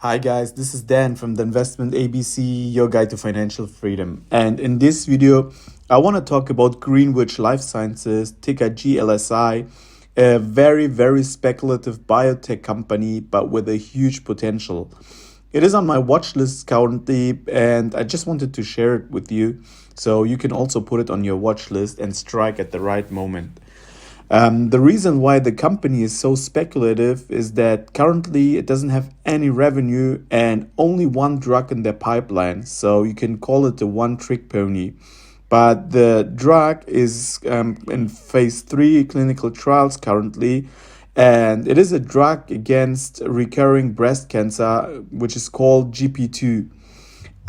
Hi guys, this is Dan from the Investment ABC, your guide to financial freedom. And in this video, I want to talk about Greenwich Lifesciences, ticker GLSI, a very speculative biotech company, but with a huge potential. It is on my watch list currently, and I just wanted to share it with you so you can also put it on your watch list and strike at the right moment. The reason why the company is so speculative is that currently it doesn't have any revenue and only one drug in their pipeline. So you can call it the one trick pony. But the drug is in phase 3 clinical trials currently. And it is a drug against recurring breast cancer, which is called GP2.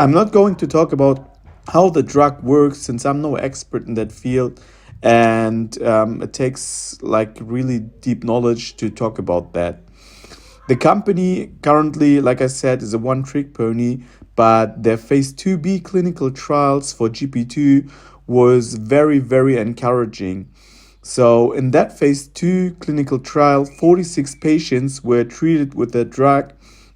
I'm not going to talk about how the drug works since I'm no expert in that field, and it takes like really deep knowledge to talk about that. The company currently, like I said, is a one trick pony, but their phase 2B clinical trials for GP2 was very encouraging. So, in that phase 2 clinical trial, 46 patients were treated with the drug,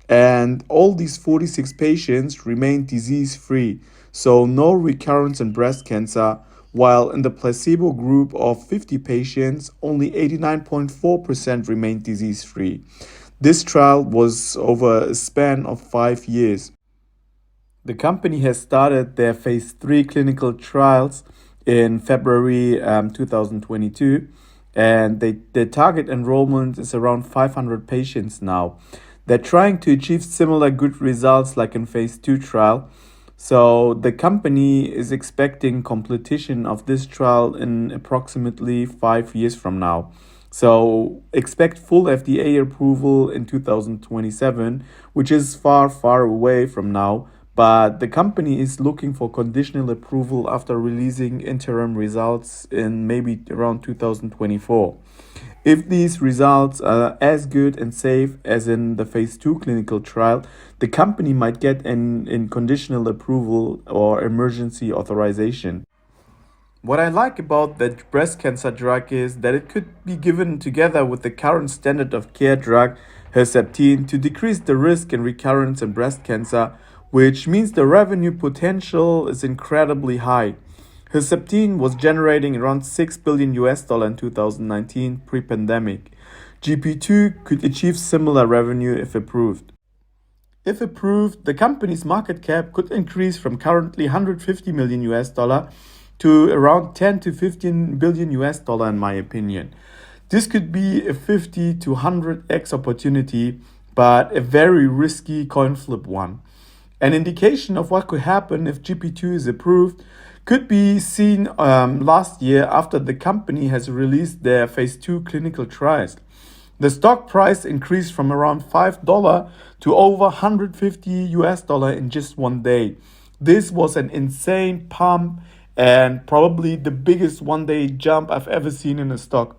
and all these 46 patients remained disease free. So, no recurrence in breast cancer, while in the placebo group of 50 patients, only 89.4% remained disease free. This trial was over a span of 5 years. The company has started their phase 3 clinical trials in February 2022, and their target enrollment is around 500 patients now. They're trying to achieve similar good results like in phase 2 trial. So the company is expecting completion of this trial in approximately 5 years from now. So expect full FDA approval in 2027, which is far away from now. But the company is looking for conditional approval after releasing interim results in maybe around 2024. If these results are as good and safe as in the phase 2 clinical trial, the company might get an conditional approval or emergency authorization. What I like about the breast cancer drug is that it could be given together with the current standard of care drug, Herceptin, to decrease the risk and recurrence in breast cancer, which means the revenue potential is incredibly high. Herceptin was generating around $6 billion in 2019 pre-pandemic. GP2 could achieve similar revenue if approved. If approved, the company's market cap could increase from currently $150 million to around 10 to 15 billion dollar in my opinion. This could be a 50 to 100x opportunity, but a very risky coin flip one. An indication of what could happen if GP2 is approved could be seen last year after the company has released their phase 2 clinical trials. The stock price increased from around $5 to over 150 dollar in just one day. This was an insane pump and probably the biggest one-day jump I've ever seen in a stock.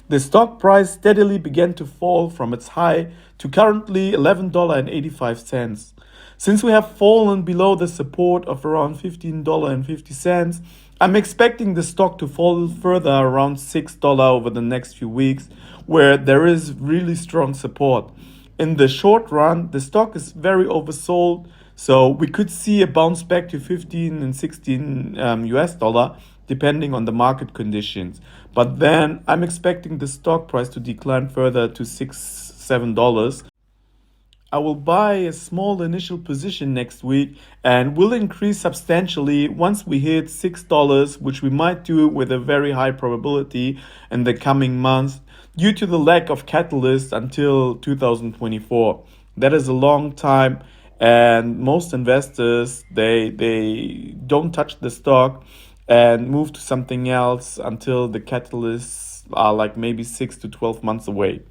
The stock price steadily began to fall from its high to currently $11.85. Since we have fallen below the support of around $15.50, I'm expecting the stock to fall further around $6 over the next few weeks, where there is really strong support. In the short run, the stock is very oversold, so we could see a bounce back to 15 and 16 dollar, depending on the market conditions. But then I'm expecting the stock price to decline further to $6-7. I will buy a small initial position next week and will increase substantially once we hit $6, which we might do with a very high probability in the coming months due to the lack of catalyst until 2024. That is a long time, and most investors they don't touch the stock and move to something else until the catalysts are like maybe 6 to 12 months away.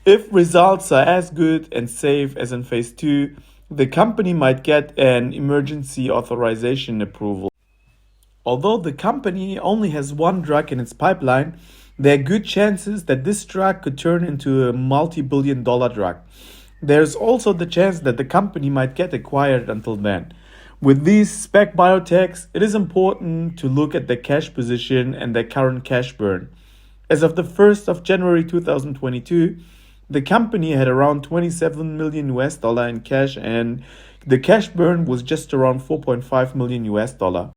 If results are as good and safe as in phase 2, the company might get an emergency authorization approval. Although the company only has one drug in its pipeline, there are good chances that this drug could turn into a multi-billion dollar drug. There's also the chance that the company might get acquired until then. With these spec biotechs, it is important to look at their cash position and their current cash burn. As of the 1st of January 2022, The company had around 27 million US dollar in cash, and the cash burn was just around 4.5 million US dollar.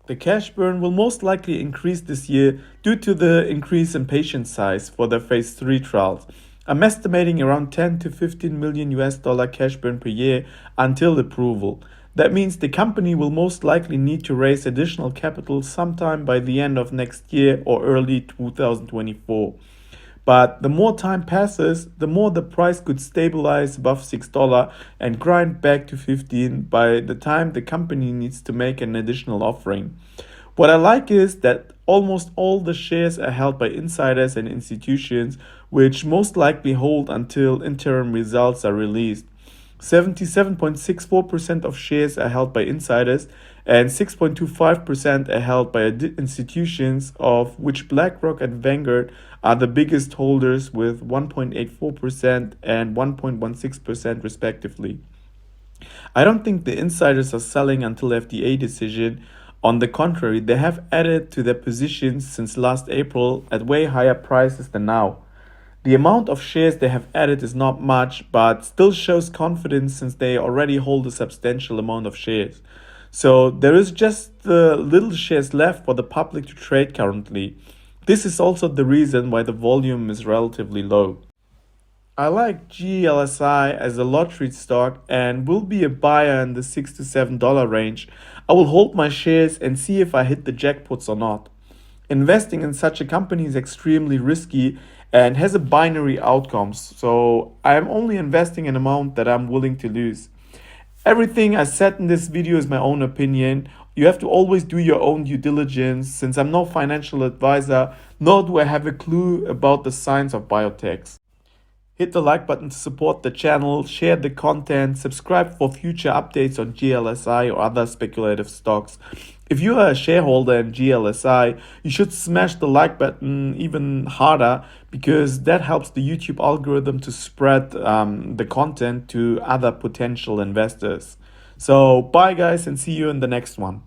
The cash burn will most likely increase this year due to the increase in patient size for the phase 3 trials. I'm estimating around 10 to 15 million US dollar cash burn per year until approval. That means the company will most likely need to raise additional capital sometime by the end of next year or early 2024. But the more time passes, the more the price could stabilize above $6 and grind back to 15 by the time the company needs to make an additional offering. What I like is that almost all the shares are held by insiders and institutions, which most likely hold until interim results are released. 77.64% of shares are held by insiders and 6.25% are held by institutions, of which BlackRock and Vanguard are the biggest holders with 1.84% and 1.16% respectively. I don't think the insiders are selling until FDA decision. On the contrary, they have added to their positions since last April at way higher prices than now. The amount of shares they have added is not much, but still shows confidence since they already hold a substantial amount of shares. So there is just the little shares left for the public to trade currently. This is also the reason why the volume is relatively low. I like GLSI as a lottery stock and will be a buyer in the $6 to $7 range. I will hold my shares and see if I hit the jackpots or not. Investing in such a company is extremely risky and has a binary outcomes, so I am only investing an amount that I'm willing to lose. Everything I said in this video is my own opinion. You have to always do your own due diligence, since I'm no financial advisor, nor do I have a clue about the science of biotechs. Hit the like button to support the channel, share the content, subscribe for future updates on GLSI or other speculative stocks. If you are a shareholder in GLSI, you should smash the like button even harder, because that helps the YouTube algorithm to spread the content to other potential investors. So bye guys, and see you in the next one.